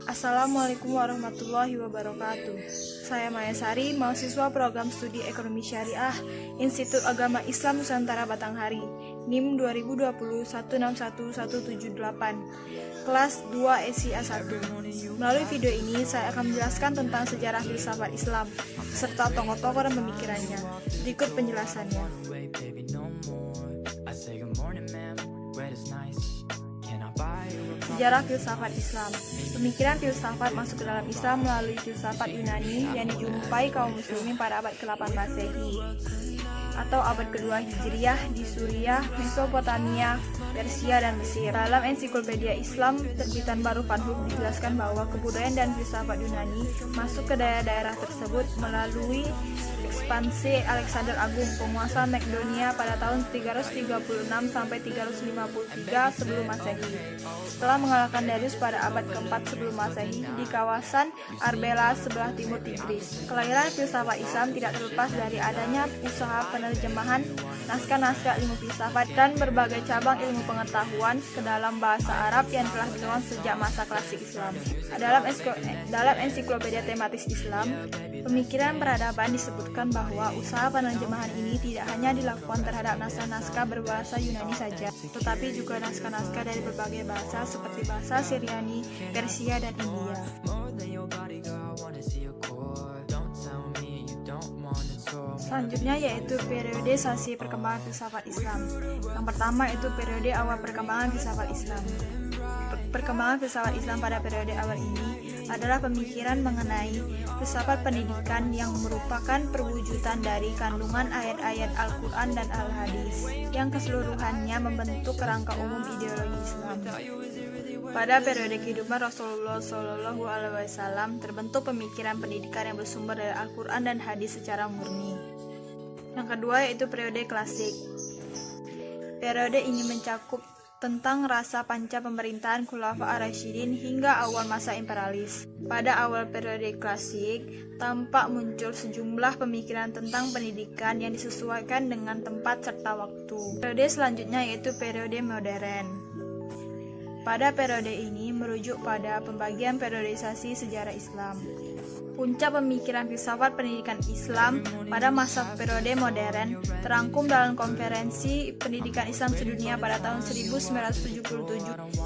Assalamualaikum warahmatullahi wabarakatuh. Saya Maya Sari, mahasiswa program studi Ekonomi Syariah Institut Agama Islam Nusantara Batanghari, NIM 2021-161178, kelas 2 SIA 1. Melalui video ini, saya akan menjelaskan tentang sejarah filsafat Islam, serta tokoh-tokoh dan pemikirannya. Berikut penjelasannya. Sejarah filsafat Islam. Pemikiran filsafat masuk ke dalam Islam melalui filsafat Yunani yang dijumpai kaum muslimin pada abad ke-8 Masehi atau abad ke-2 Hijriah di Suriah, Mesopotamia, Persia, dan Mesir. Dalam ensiklopedia Islam terbitan Baru Fanhub dijelaskan bahwa kebudayaan dan filsafat Yunani masuk ke daerah-daerah tersebut melalui ekspansi Alexander Agung, penguasa Makedonia pada tahun 336 sampai 353 sebelum Masehi. Setelah mengalahkan Darius pada abad ke-4 sebelum Masehi di kawasan Arbela sebelah timur Tigris. Kelahiran filsafat Islam tidak terlepas dari adanya usaha penerjemahan naskah-naskah ilmu filsafat dan berbagai cabang ilmu pengetahuan ke dalam bahasa Arab yang telah dilakukan sejak masa klasik Islam. Dalam ensiklopedia tematis Islam, pemikiran peradaban disebutkan bahwa usaha penerjemahan ini tidak hanya dilakukan terhadap naskah-naskah berbahasa Yunani saja, tetapi juga naskah-naskah dari berbagai bahasa seperti bahasa Syriani, Persia, dan India. Selanjutnya yaitu periodisasi perkembangan filsafat Islam. Yang pertama itu periode awal perkembangan filsafat Islam. Perkembangan filsafat Islam pada periode awal ini adalah pemikiran mengenai filsafat pendidikan yang merupakan perwujudan dari kandungan ayat-ayat Al-Quran dan Al-Hadis yang keseluruhannya membentuk kerangka umum ideologi Islam. Pada periode kehidupan Rasulullah SAW terbentuk pemikiran pendidikan yang bersumber dari Al-Quran dan Hadis secara murni. Yang kedua yaitu periode klasik. Periode ini mencakup tentang rasa panca pemerintahan Khulafa ar-Rasyidin hingga awal masa imperialis. Pada awal periode klasik, tampak muncul sejumlah pemikiran tentang pendidikan yang disesuaikan dengan tempat serta waktu. Periode selanjutnya yaitu periode modern. Pada periode ini merujuk pada pembagian periodisasi sejarah Islam. Puncak pemikiran filsafat pendidikan Islam pada masa periode modern terangkum dalam Konferensi Pendidikan Islam Sedunia pada tahun 1977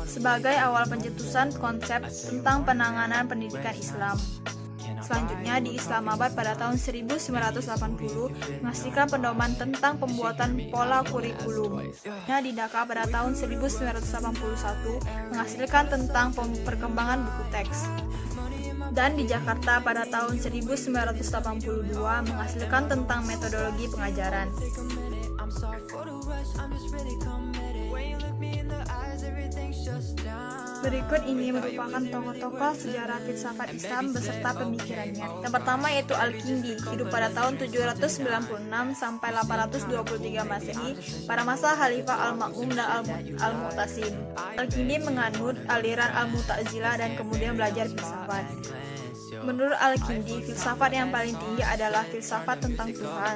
sebagai awal pencetusan konsep tentang penanganan pendidikan Islam. Selanjutnya di Islamabad pada tahun 1980 menghasilkan pedoman tentang pembuatan pola kurikulum. Di Dhaka pada tahun 1981 menghasilkan tentang perkembangan buku teks. Dan di Jakarta pada tahun 1982 menghasilkan tentang metodologi pengajaran. Berikut ini merupakan tokoh-tokoh sejarah filsafat Islam beserta pemikirannya. Yang pertama yaitu Al-Kindi, hidup pada tahun 796 sampai 823 Masehi pada masa Khalifah Al-Ma'mun dan Al-Mu'tasim. Al-Kindi menganut aliran Al-Mu'tazilah dan kemudian belajar filsafat. Menurut Al-Kindi, filsafat yang paling tinggi adalah filsafat tentang Tuhan.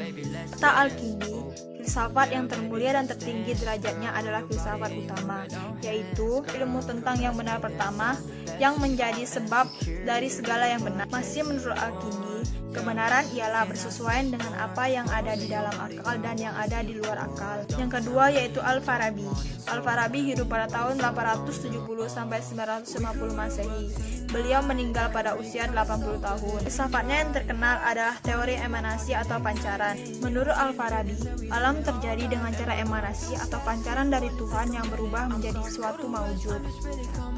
Kata Al-Kindi, filsafat yang termulia dan tertinggi derajatnya adalah filsafat utama, yaitu ilmu tentang yang benar pertama, yang menjadi sebab dari segala yang benar. Masih menurut Al-Kindi, kebenaran ialah bersesuaian dengan apa yang ada di dalam akal dan yang ada di luar akal. Yang kedua yaitu Al-Farabi. Al-Farabi hidup pada tahun 870 sampai 950 Masehi. Beliau meninggal pada usia 80 tahun. Filsafatnya yang terkenal adalah teori emanasi atau pancaran. Menurut Al-Farabi, alam terjadi dengan cara emanasi atau pancaran dari Tuhan yang berubah menjadi suatu maujud.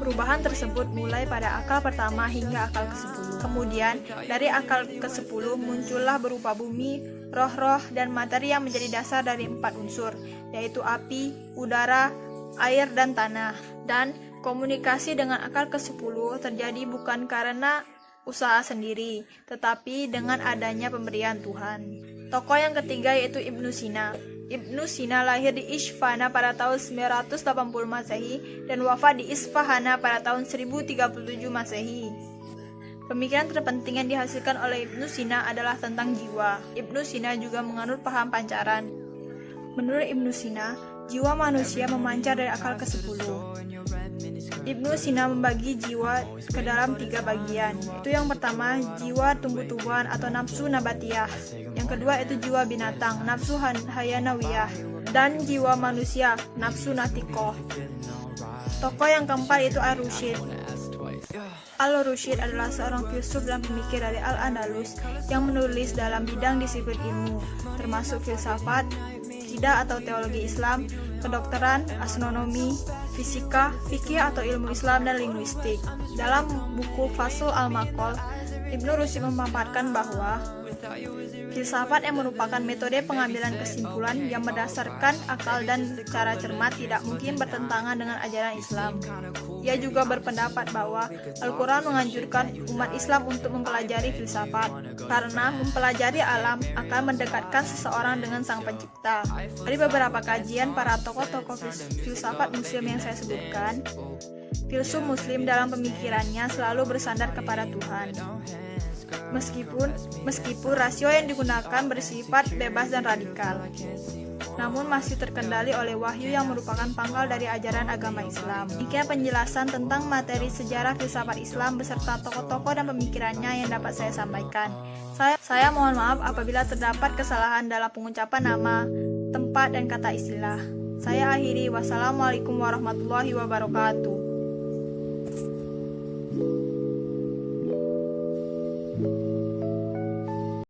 Perubahan tersebut mulai pada akal pertama hingga akal ke-10. Kemudian, dari akal ke-10 muncullah berupa bumi, roh-roh, dan materi yang menjadi dasar dari 4 unsur, yaitu api, udara, air, dan tanah. Dan komunikasi dengan akal ke-10 terjadi bukan karena usaha sendiri, tetapi dengan adanya pemberian Tuhan. Tokoh yang ketiga yaitu Ibnu Sina. Ibnu Sina lahir di Isfahana pada tahun 980 Masehi dan wafat di Isfahana pada tahun 1037 Masehi. Pemikiran terpenting yang dihasilkan oleh Ibnu Sina adalah tentang jiwa. Ibnu Sina juga menganut paham pancaran. Menurut Ibnu Sina, jiwa manusia memancar dari akal ke-10. Ibnu Sina membagi jiwa ke dalam 3 bagian. Itu yang pertama, jiwa tumbuh-tumbuhan atau nafsu nabatiyah. Yang kedua itu jiwa binatang, nafsu hayanawiyah. Dan jiwa manusia, nafsu natikoh. Tokoh yang keempat itu Al-Rusyid. Al-Rusyid adalah seorang filsuf dan pemikir dari Al-Andalus yang menulis dalam bidang disiplin ilmu, termasuk filsafat, akidah atau teologi Islam, kedokteran, astronomi, fisika, fikih atau ilmu Islam, dan linguistik. Dalam buku Fasl al-Maqal, Ibnu Rusyid memaparkan bahwa filsafat yang merupakan metode pengambilan kesimpulan yang berdasarkan akal dan cara cermat tidak mungkin bertentangan dengan ajaran Islam. Ia juga berpendapat bahwa Al-Quran menganjurkan umat Islam untuk mempelajari filsafat, karena mempelajari alam akan mendekatkan seseorang dengan Sang Pencipta. Dari beberapa kajian para tokoh-tokoh filsafat Muslim yang saya sebutkan, filsuf Muslim dalam pemikirannya selalu bersandar kepada Tuhan. Meskipun rasio yang digunakan bersifat bebas dan radikal, namun masih terkendali oleh wahyu yang merupakan pangkal dari ajaran agama Islam. Demikian penjelasan tentang materi sejarah filsafat Islam beserta tokoh-tokoh dan pemikirannya yang dapat saya sampaikan. Saya mohon maaf apabila terdapat kesalahan dalam pengucapan nama, tempat, dan kata istilah. Saya akhiri. Wassalamualaikum warahmatullahi wabarakatuh.